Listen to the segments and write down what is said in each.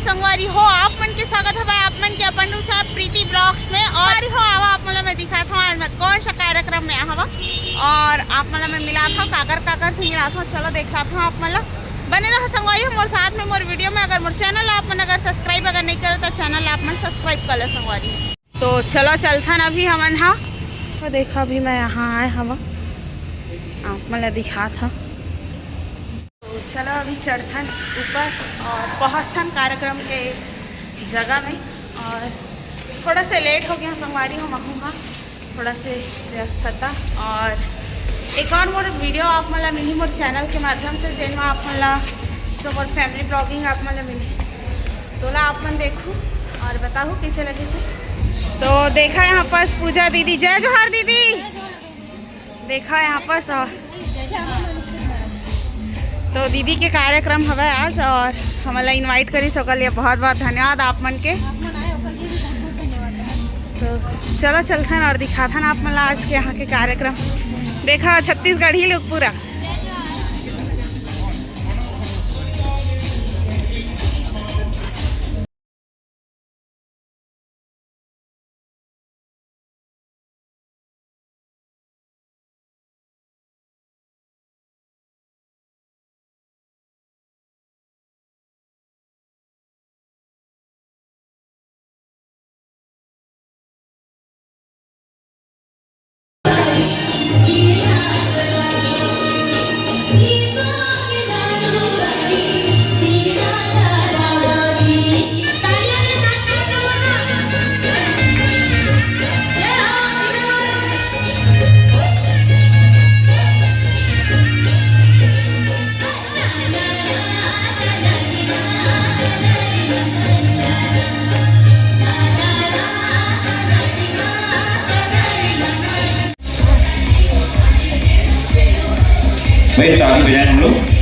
संगवारी हो आप मन के स्वागत है आप मन के अपन साहब प्रीति ब्लॉग्स में। और हो आवा आप मतलब मैं दिखा था आज मैं कौन सा कार्यक्रम में हवा और आप मतलब मैं मिला था काकर से मिला था। चलो देखा था आप मतलब बने रहो संगवारी हो मोर साथ में मोर वीडियो में। अगर मोर चैनल आप मन अगर सब्सक्राइब अगर नहीं करो तो चैनल आप मन सब्सक्राइब कर लो संगवारी। तो चलो चलथन अभी हमन हाँ तो देखा अभी मैं यहाँ आए हवा आप मतलब दिखा था। तो चलो अभी चढ़थन ऊपर और पहुँचथन कार्यक्रम के जगह में। और थोड़ा से लेट हो गया संगवारी हो महूँगा थोड़ा से व्यस्तता। और एक और मोर वीडियो आप मतलब मिली मोर चैनल के माध्यम से जिनमें आप मतलब जो मोर फैमिली ब्लॉगिंग आप मतलब मिली तो ला आप मन देखूँ और बताओ कैसे लगे से। तो देखा यहाँ पर पूजा दीदी, जय जोहार दीदी। देखा यहाँ पर तो दीदी के कार्यक्रम हवे आज और हमारा इनवाइट करी सकल लिए बहुत बहुत धन्यवाद आप मन के। तो चलो चलथन और दिखाथन आप मन आज के यहाँ के कार्यक्रम। देखा छत्तीसगढ़ ही लोग पूरा भाई ताली बजाएं हम लोग।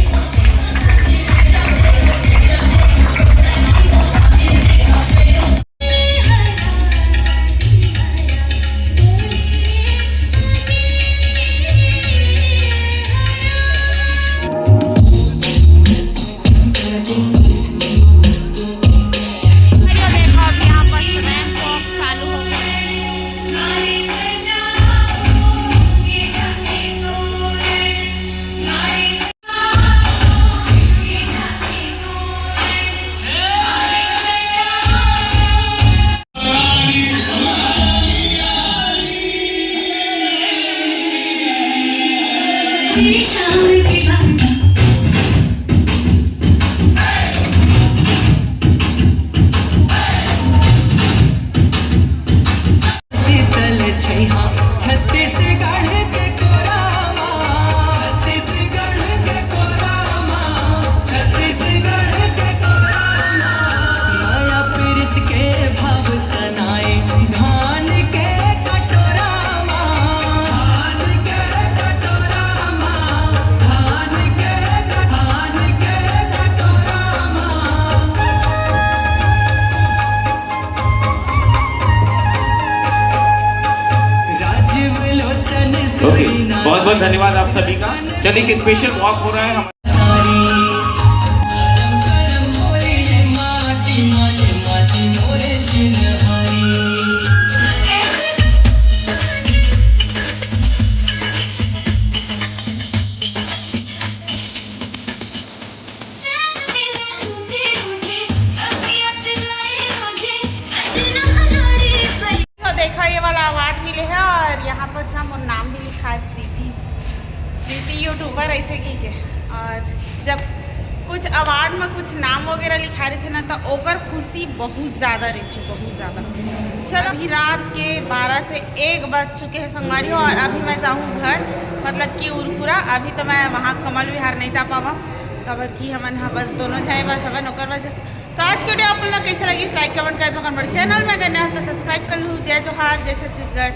ओके बहुत बहुत धन्यवाद आप सभी का। चलिए एक स्पेशल वॉक हो रहा है देखा ये वाला अवार्ड मिले है और यहाँ पर ना मोर नाम भी लिखा है प्रीति यूट्यूबर ऐसे की के। और जब कुछ अवार्ड में कुछ नाम वगैरह लिखा रहे थे ना तो ओकर खुशी बहुत ज़्यादा रहती बहुत ज़्यादा। चलो अभी रात के 12 से 1 बज चुके हैं संगवारी हो और अभी मैं जाऊँ घर मतलब कि उरपुरा। अभी तो मैं वहाँ कमल विहार नहीं जा पावा तब कि हमन हाँ बस दोनों जाए बस हमें नौकर वजह। तो आज की वीडियो आप लोग कैसे लगी लाइक कमेंट कर दो। चैनल में अगर नहीं तो सब्सक्राइब कर लूँ। जय जोहार जय छत्तीसगढ़।